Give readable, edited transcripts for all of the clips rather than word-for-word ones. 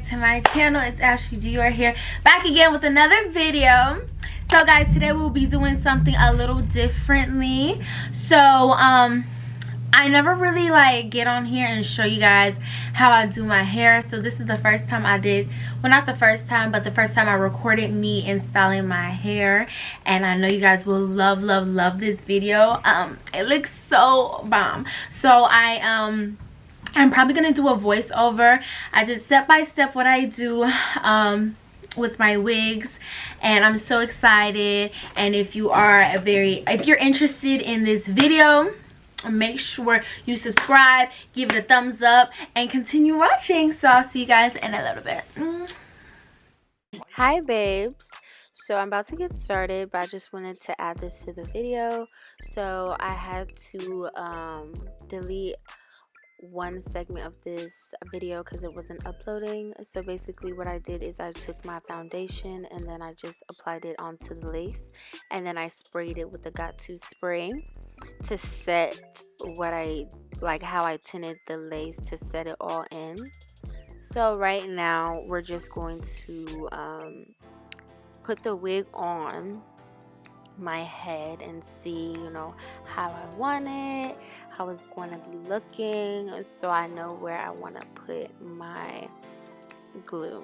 back to my channel. It's Ashley Dior here, back again with another video. So guys, today we'll be doing something a little differently. So I never really get on here and show you guys how I do my hair. So this is the first time I did, well, not the first time, but the first time I recorded me in styling my hair, and I know you guys will love this video. It looks so bomb. So I'm probably gonna do a voiceover. I did step by step what I do with my wigs, and I'm so excited. And if you're interested in this video, make sure you subscribe, give it a thumbs up, and continue watching. So I'll see you guys in a little bit. Hi babes. So I'm about to get started, but I just wanted to add this to the video. So I had to delete one segment of this video because it wasn't uploading. So basically what I did is I took my foundation and then I just applied it onto the lace, and then I sprayed it with the Got To spray to set what how I tinted the lace to set it all in. So right now we're just going to put the wig on my head and see, how I want it, how it's going to be looking, so I know where I want to put my glue.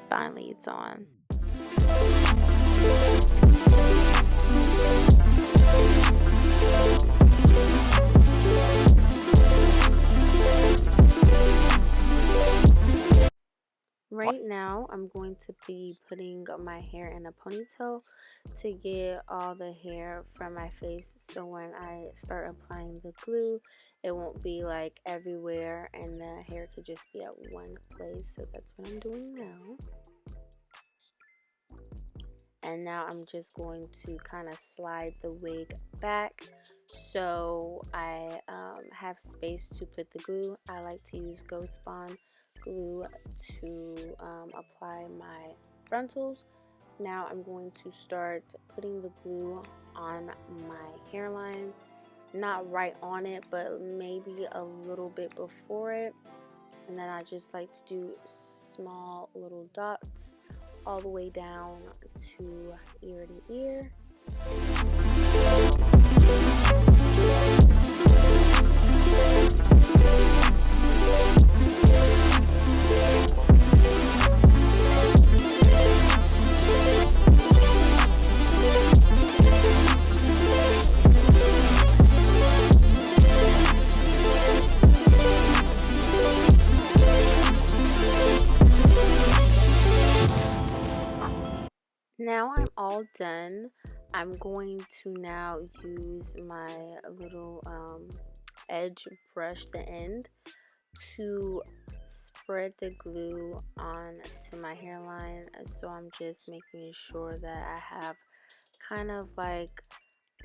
Finally, it's on. Right now, I'm going to be putting my hair in a ponytail to get all the hair from my face, so when I start applying the glue, it won't be everywhere and the hair could just be at one place. So that's what I'm doing now. And now I'm just going to kind of slide the wig back so I have space to put the glue. I like to use Ghost Bond glue to apply my frontals. Now I'm going to start putting the glue on my hairline, not right on it, but maybe a little bit before it. And then I just like to do small little dots all the way down to ear to ear. Now I'm all done. I'm going to now use my little edge brush, the end, to spread the glue onto my hairline. So I'm just making sure that I have kind of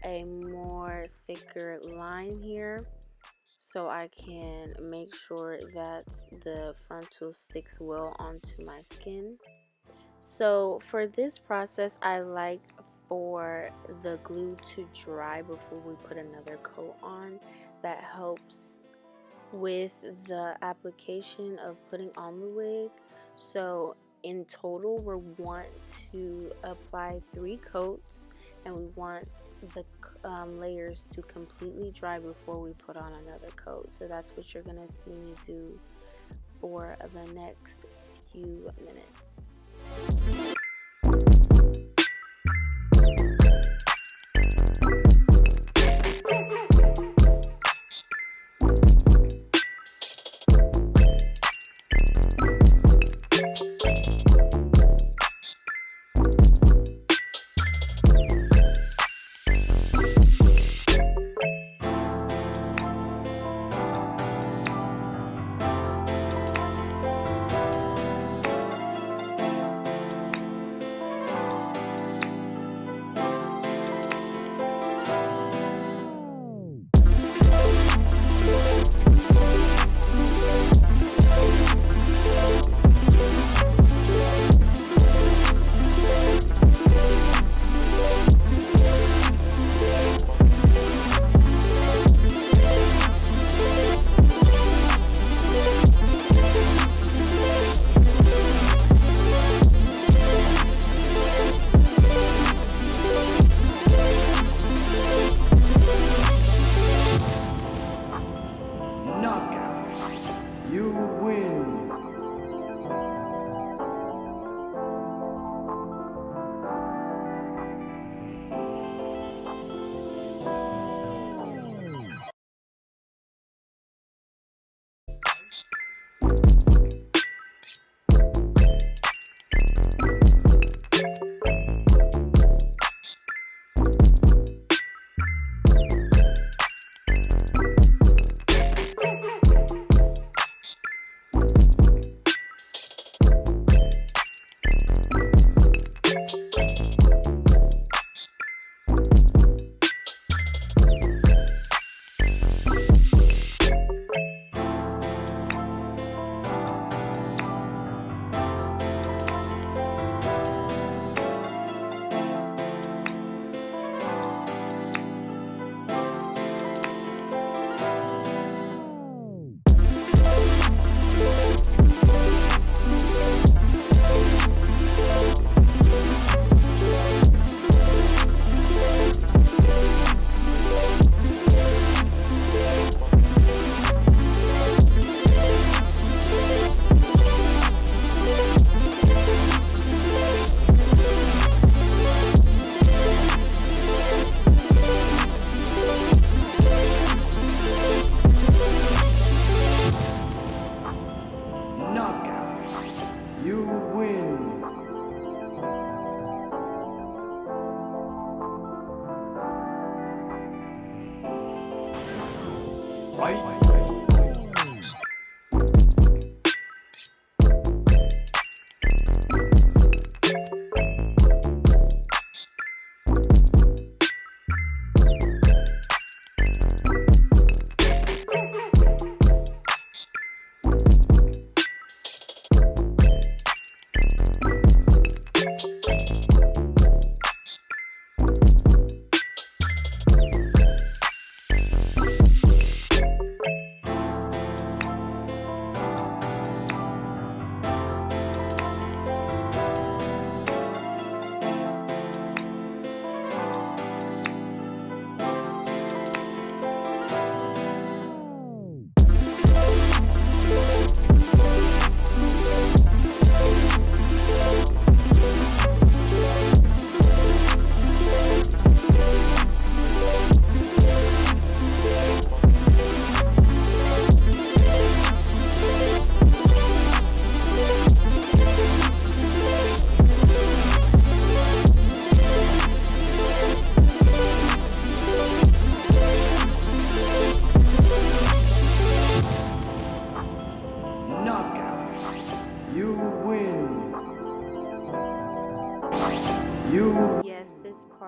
a more thicker line here, so I can make sure that the frontal sticks well onto my skin. So for this process, I like for the glue to dry before we put another coat on. That helps with the application of putting on the wig. So in total, we want to apply 3 coats, and we want the layers to completely dry before we put on another coat. So that's what you're gonna see me do for the next few minutes.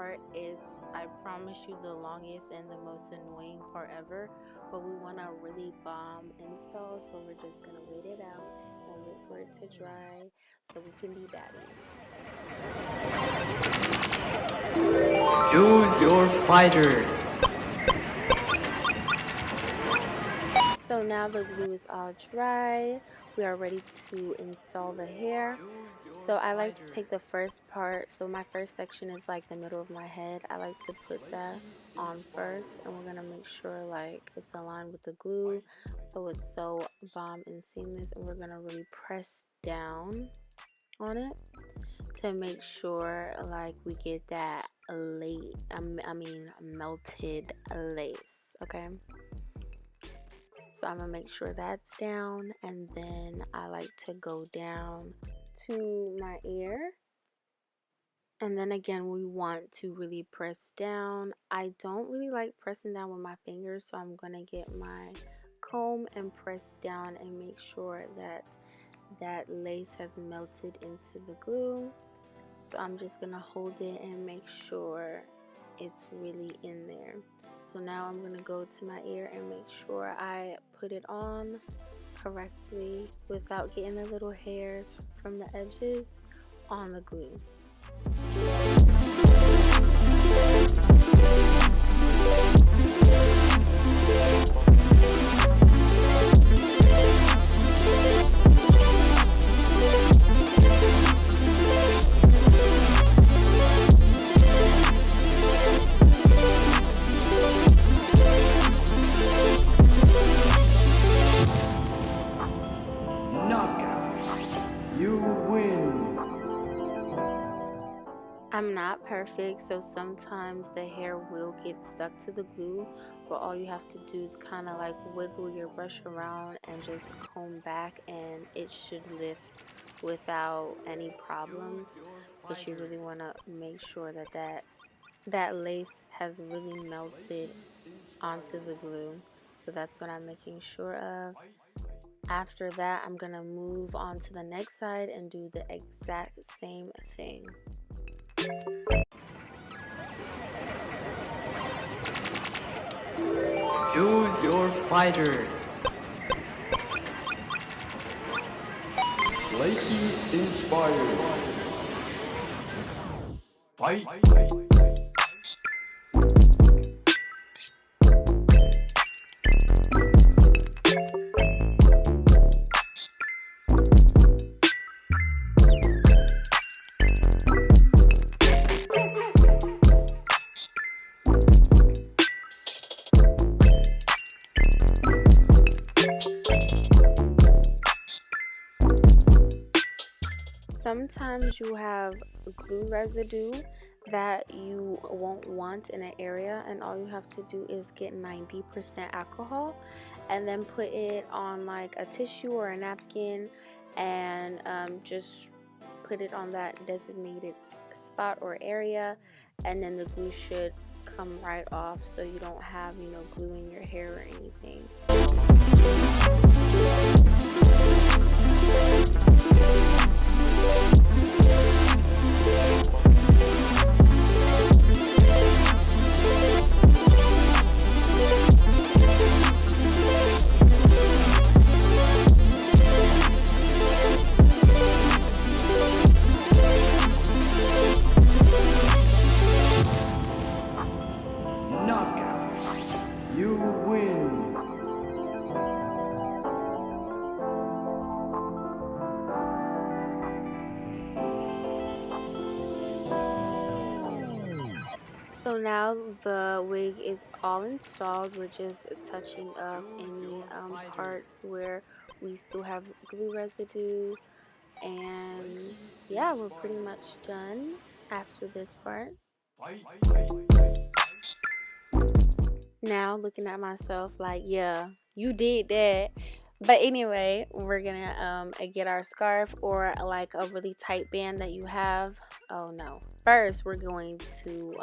part is, I promise you, the longest and the most annoying part ever, but we want a really bomb install, so we're just gonna wait it out and wait for it to dry so we can be baddies. Choose your fighter. So now the glue is all dry. We are ready to install the hair. So I like to take the first part. So my first section is like the middle of my head. I like to put that on first, and we're gonna make sure like it's aligned with the glue, so it's so bomb and seamless. And we're gonna really press down on it to make sure like we get that melted lace. Okay. So I'm gonna make sure that's down, and then I like to go down to my ear, and then again we want to really press down. I don't really like pressing down with my fingers, so I'm gonna get my comb and press down and make sure that that lace has melted into the glue. So I'm just gonna hold it and make sure it's really in there. So now I'm gonna go to my ear and make sure I put it on correctly without getting the little hairs from the edges on the glue. I'm not perfect, so sometimes the hair will get stuck to the glue, but all you have to do is kind of like wiggle your brush around and just comb back, and it should lift without any problems. But you really want to make sure that that lace has really melted onto the glue. So that's what I'm making sure of. After that, I'm gonna move on to the next side and do the exact same thing. Choose your fighter. Slightly inspired. Fight. Sometimes you have glue residue that you won't want in an area, and all you have to do is get 90% alcohol and then put it on like a tissue or a napkin, and just put it on that designated spot or area, and then the glue should come right off, so you don't have, you know, glue in your hair or anything. So now the wig is all installed. We're just touching up any parts where we still have glue residue, and yeah, we're pretty much done after this part. Now looking at myself like, yeah, you did that. But anyway, we're gonna get our scarf or like a really tight band that you have. Oh no, first we're going to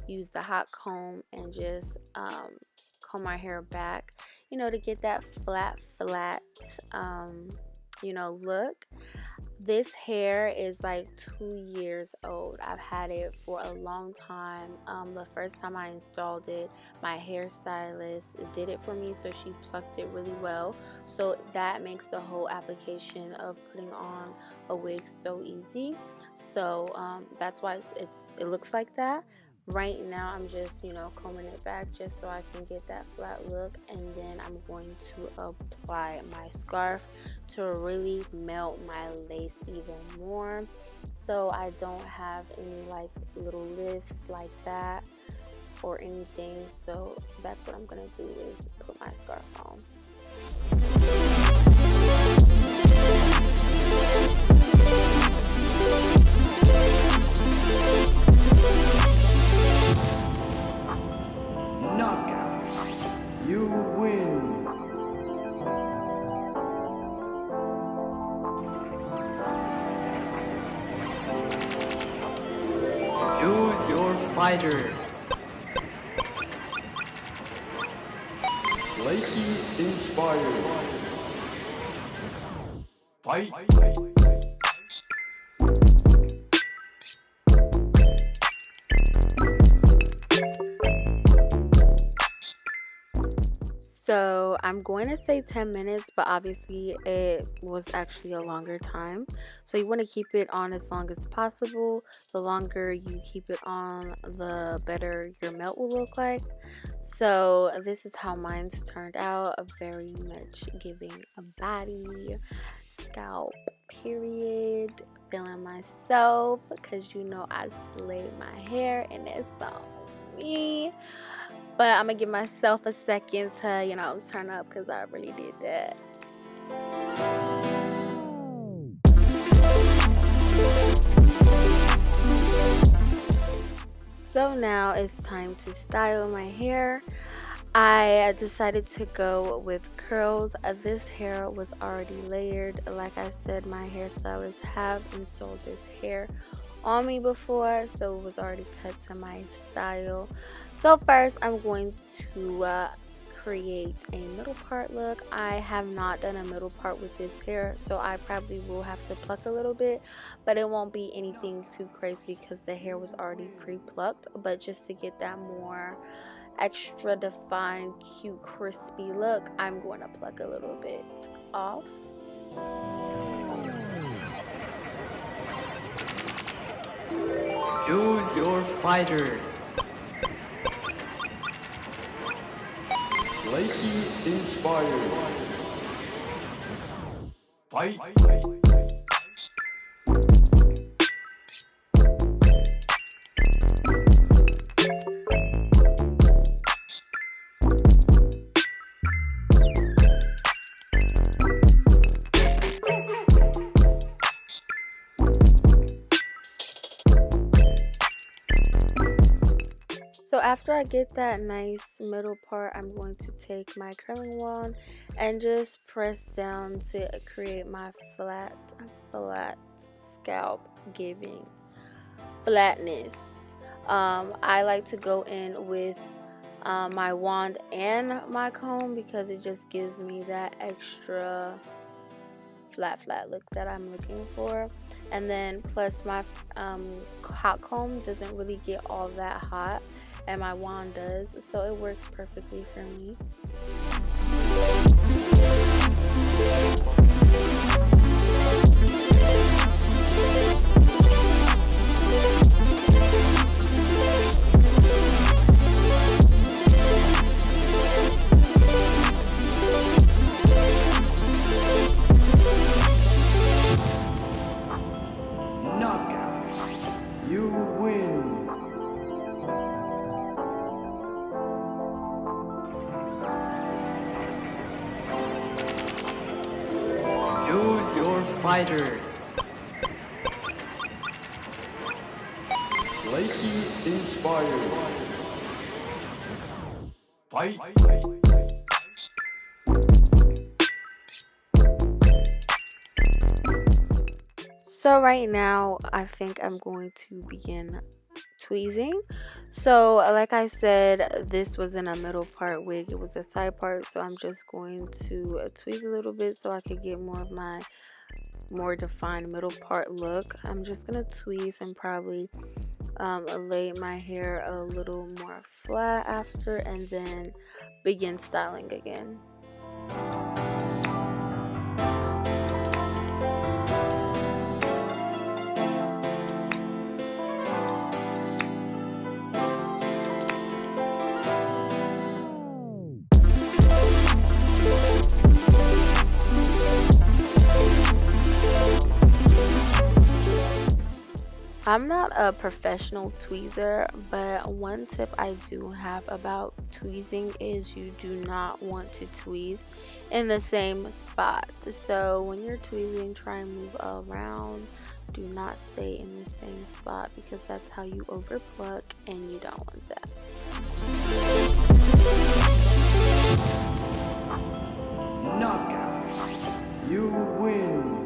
use the hot comb and just comb our hair back, you know, to get that flat you know, look. This hair is like 2 years old. I've had it for a long time. The first time I installed it, my hairstylist did it for me, so she plucked it really well. So that makes the whole application of putting on a wig so easy. So that's why it looks like that. Right now I'm just, combing it back just so I can get that flat look, and then I'm going to apply my scarf to really melt my lace even more, so I don't have any like little lifts like that or anything. So that's what I'm gonna do, is put my scarf on. Knockout. You win. Choose your fighter. Flaky inspired. Fight. So I'm going to say 10 minutes, but obviously it was actually a longer time. So you want to keep it on as long as possible. The longer you keep it on, the better your melt will look like. So this is how mine's turned out, very much giving a body, scalp, period. Feeling myself, because I slayed my hair and it's on me. But I'm gonna give myself a second to, turn up, because I really did that. So now it's time to style my hair. I decided to go with curls. This hair was already layered. Like I said, my hairstylists have installed this hair on me before, so it was already cut to my style. So first I'm going to create a middle part look. I have not done a middle part with this hair, so I probably will have to pluck a little bit, but it won't be anything too crazy because the hair was already pre-plucked. But just to get that more extra defined, cute, crispy look, I'm going to pluck a little bit off. Choose your fighter. Flaky inspired. Fight. So after I get that nice middle part, I'm going to take my curling wand and just press down to create my flat scalp giving flatness. I like to go in with my wand and my comb, because it just gives me that extra flat look that I'm looking for. And then plus my hot comb doesn't really get all that hot, and my wand does, so it works perfectly for me. Knockout. You win. Choose your fighter. Flaky inspired. Fight. So right now I think I'm going to begin tweezing. So like I said, this wasn't a middle part wig, it was a side part, so I'm just going to tweeze a little bit so I could get more of my more defined middle part look. I'm just gonna tweeze and probably lay my hair a little more flat after, and then begin styling again. I'm not a professional tweezer, but one tip I do have about tweezing is you do not want to tweeze in the same spot. So when you're tweezing, try and move around. Do not stay in the same spot because that's how you overpluck, and you don't want that. Knockout. You win.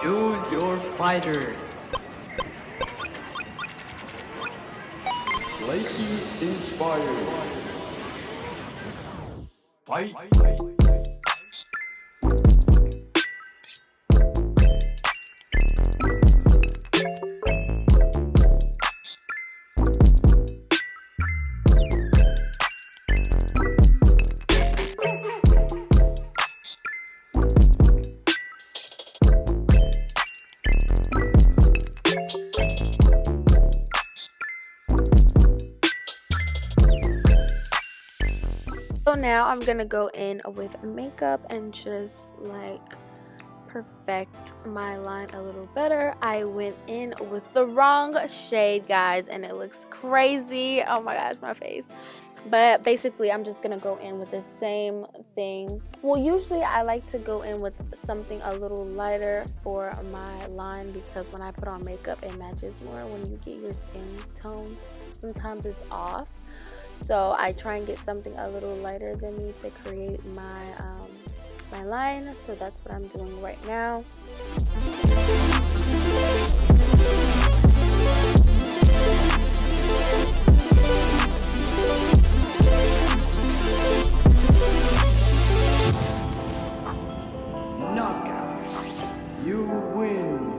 Choose your fighter. Blakey inspired. Fight. So now I'm gonna go in with makeup and just like perfect my line a little better. I went in with the wrong shade, guys, and it looks crazy. Oh my gosh, my face. But basically I'm just gonna go in with the same thing. Well, usually I like to go in with something a little lighter for my line because when I put on makeup it matches more. When you get your skin tone, sometimes it's off. So I try and get something a little lighter than me to create my my line. So that's what I'm doing right now. Knockout. You win.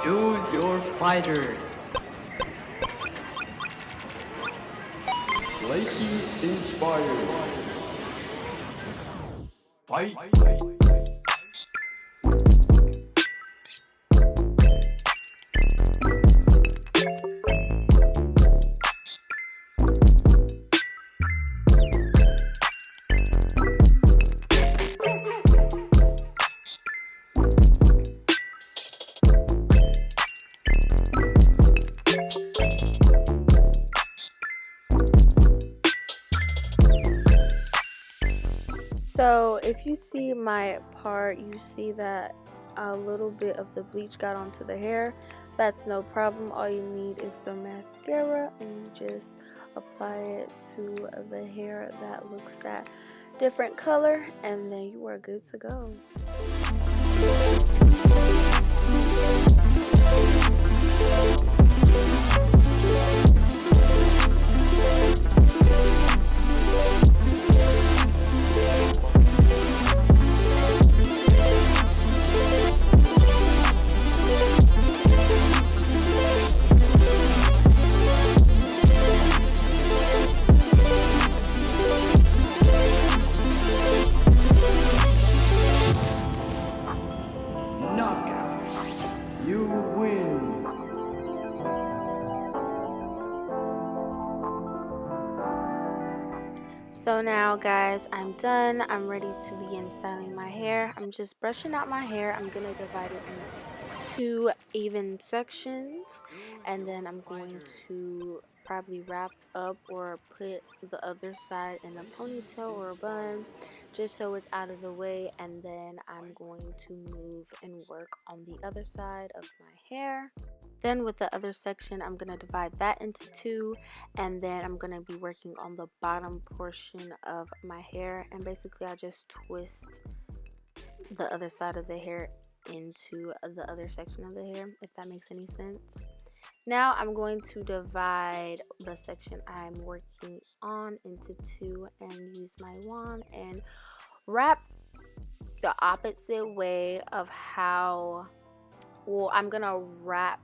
Choose your fighter. Blakey inspired. Fight. So if you see my part, you see that a little bit of the bleach got onto the hair. That's no problem. All you need is some mascara and you just apply it to the hair that looks that different color, and then you are good to go. Knockout. You win. So now guys, I'm done. I'm ready to begin styling my hair. I'm just brushing out my hair. I'm gonna divide it into 2 even sections, and then I'm going to probably wrap up or put the other side in a ponytail or a bun just so it's out of the way, and then I'm going to move and work on the other side of my hair. Then with the other section, I'm going to divide that into two, and then I'm going to be working on the bottom portion of my hair. And basically I just twist the other side of the hair into the other section of the hair, if that makes any sense. Now I'm going to divide the section I'm working on into two and use my wand and wrap the opposite way of how, well, I'm gonna wrap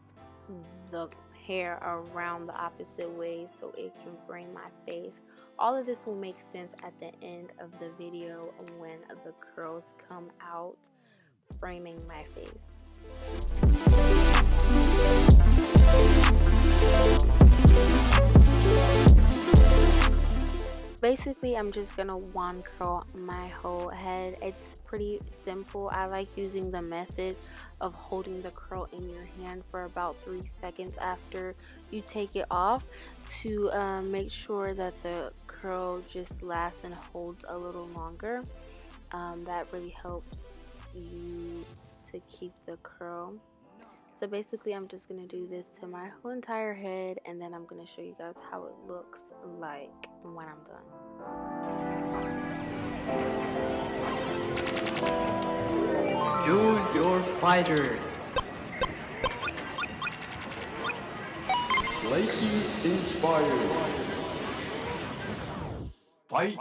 the hair around the opposite way so it can frame my face. All of this will make sense at the end of the video when the curls come out, framing my face. Basically, I'm just gonna wand curl my whole head. It's pretty simple. I like using the method of holding the curl in your hand for about 3 seconds after you take it off to make sure that the curl just lasts and holds a little longer. That really helps you to keep the curl. So basically I'm just going to do this to my whole entire head, and then I'm going to show you guys how it looks like when I'm done. Choose your fighter. Lighting inspired. Fight.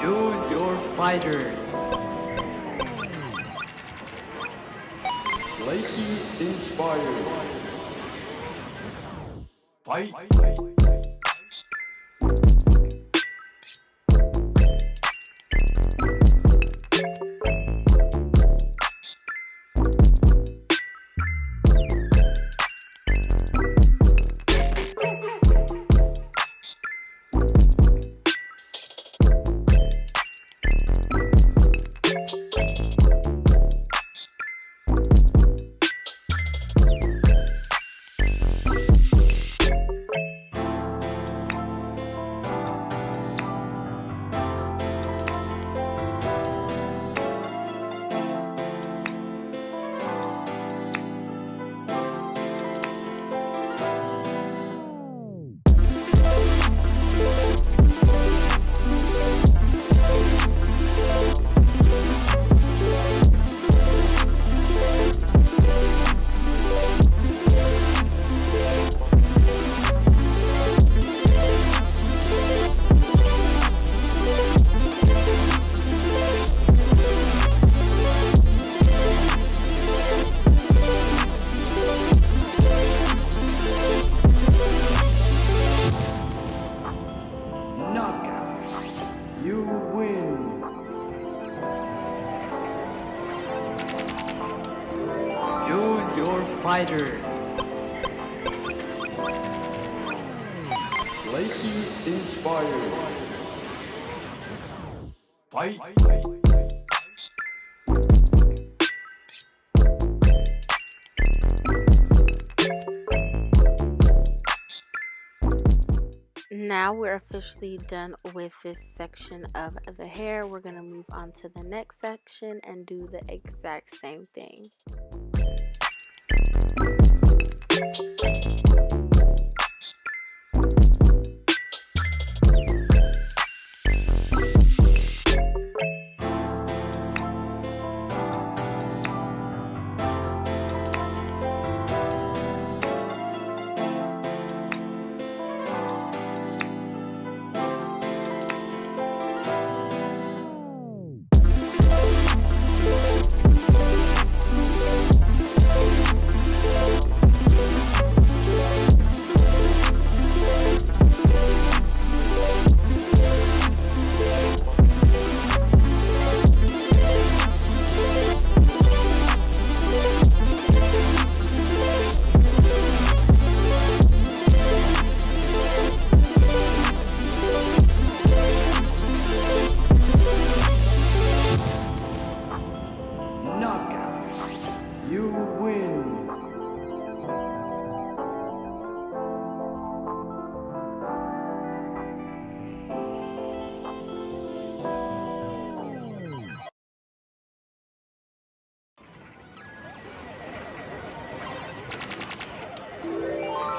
Choose your fighter. Lighting inspired. Fight. Choose your fighter. Lighting inspired. Fight. now we're officially done with this section of the hair. We're going to move on to the next section and do the exact same thing.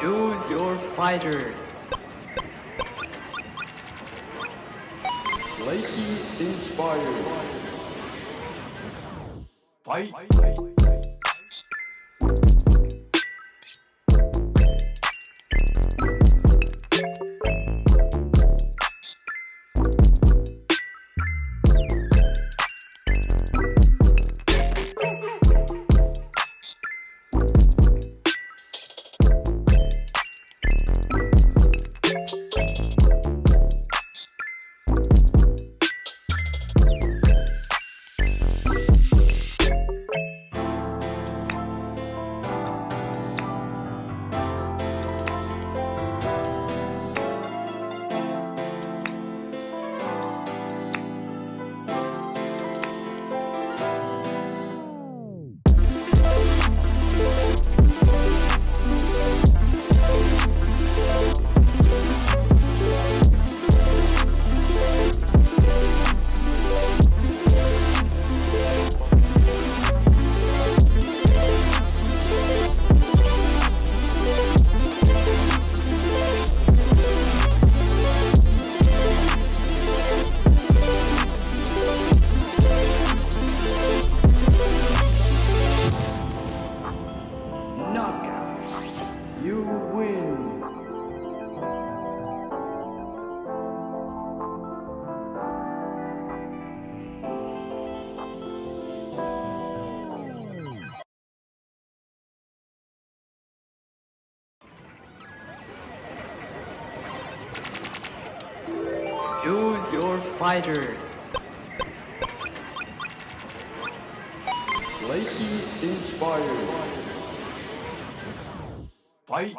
Choose your fighter. Slightly inspired. Fight. Choose your fighter. Slightly inspired. Fight.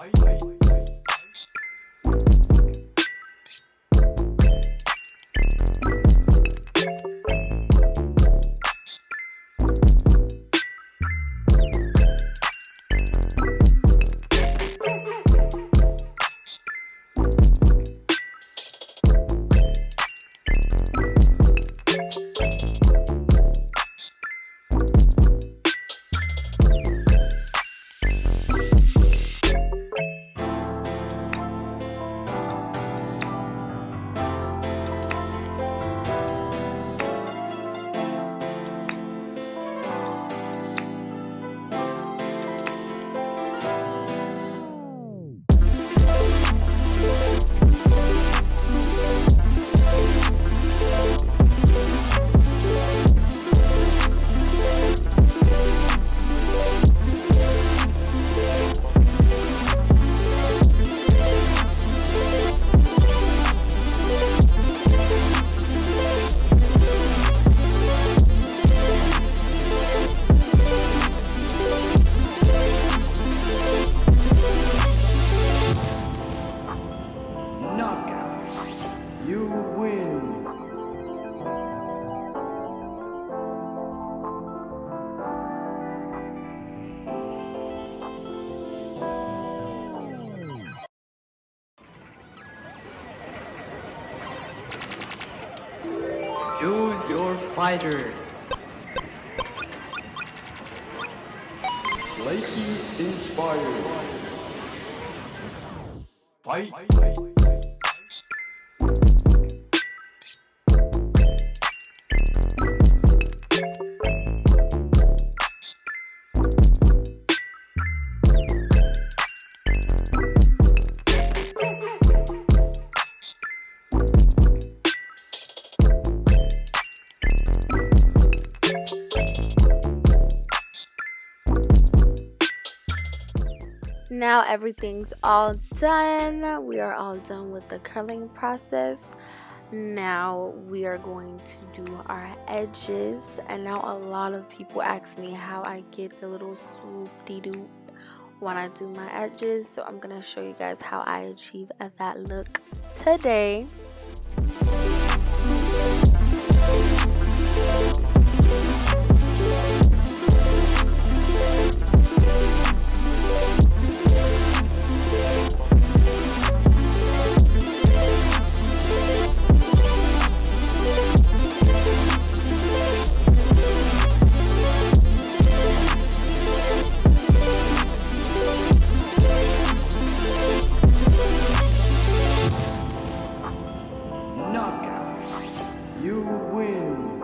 Choose your fighter. Flaky inspired. Fight. Now everything's all done. We are all done with the curling process. Now we are going to do our edges, and now a lot of people ask me how I get the little swoop-de-doop when I do my edges, so I'm gonna show you guys how I achieve that look today. Knockout. You win.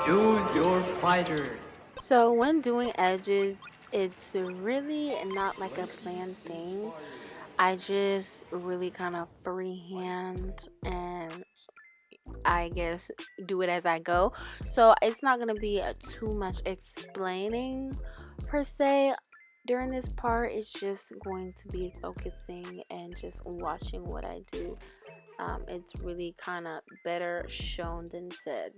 Choose your fighter. So when doing edges, it's really not like a planned thing. I just really kind of freehand and I guess do it as I go. So it's not going to be too much explaining per se during this part. It's just going to be focusing and just watching what I do. It's really kind of better shown than said.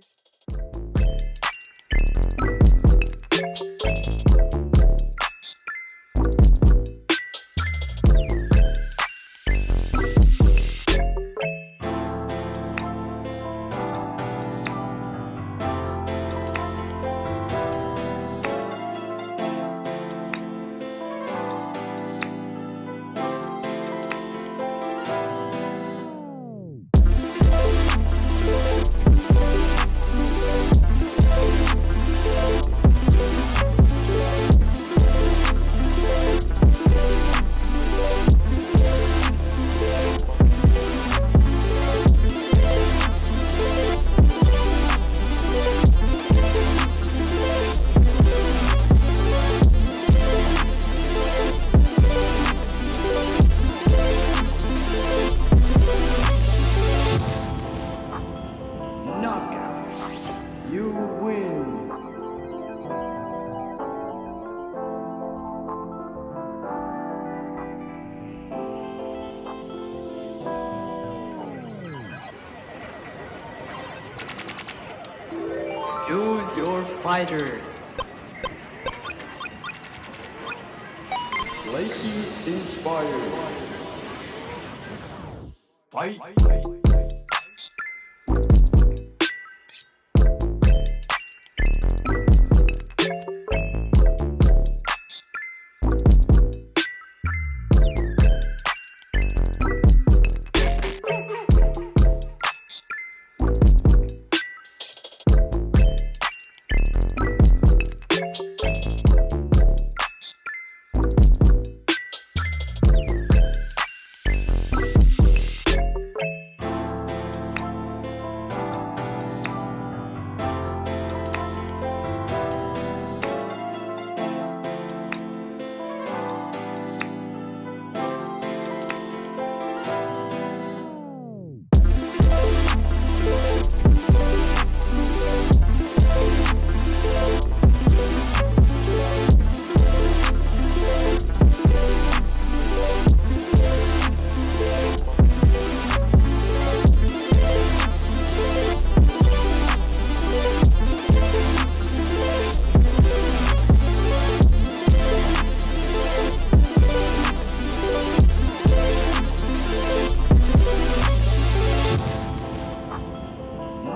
Choose your fighter. Flaky inspired. Fight.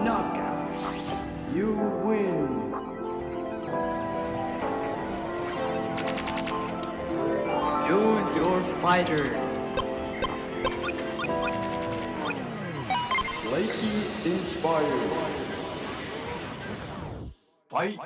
Knockout. You win. your fighter. Blakey inspired. Fight.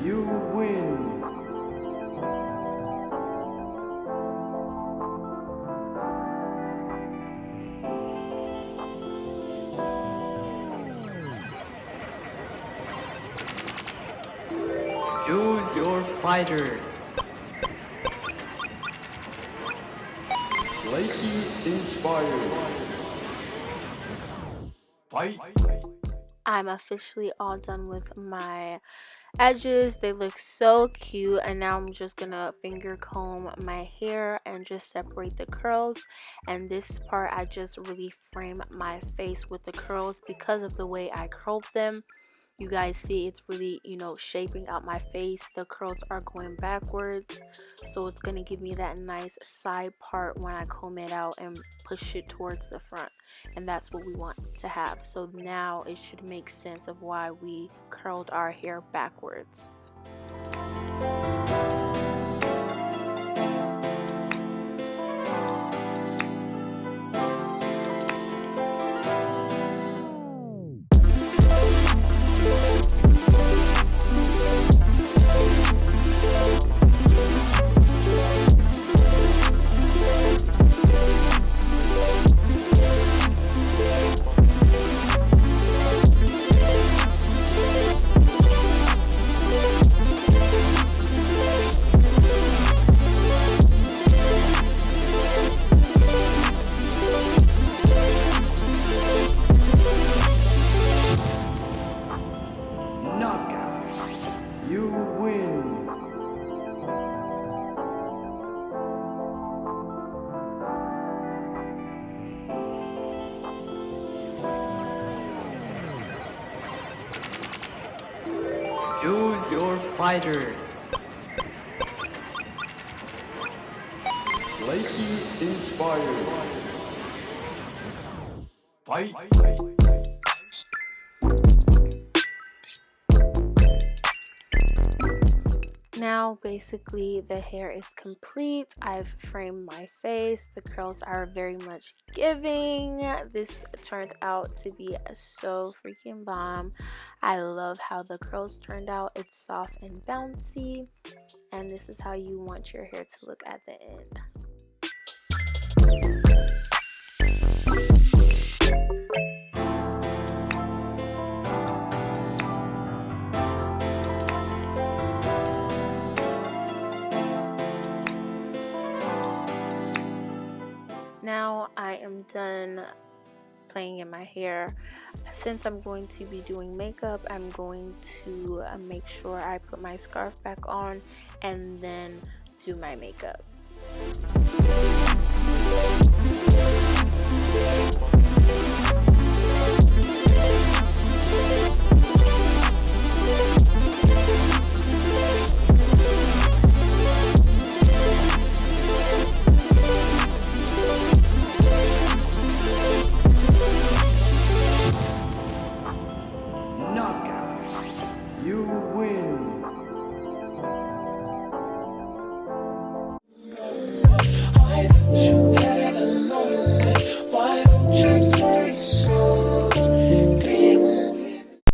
You win. Choose your fighter. Blakey inspired. Fight. I'm officially all done with my edges. They look so cute, and now I'm just gonna finger comb my hair and just separate the curls. And this part, I just really frame my face with the curls because of the way I curled them. You guys see it's really, shaping out my face. The curls are going backwards, so it's gonna give me that nice side part when I comb it out and push it towards the front, and that's what we want to have. So now it should make sense of why we curled our hair backwards. You win. Choose your fighter. Blakey inspired. Fight. Now basically the hair is complete. I've framed my face. The curls are very much giving. This turned out to be so freaking bomb. I love how the curls turned out. It's soft and bouncy, and this is how you want your hair to look at the end. Now I am done playing in my hair. Since I'm going to be doing makeup, I'm going to make sure I put my scarf back on and then do my makeup.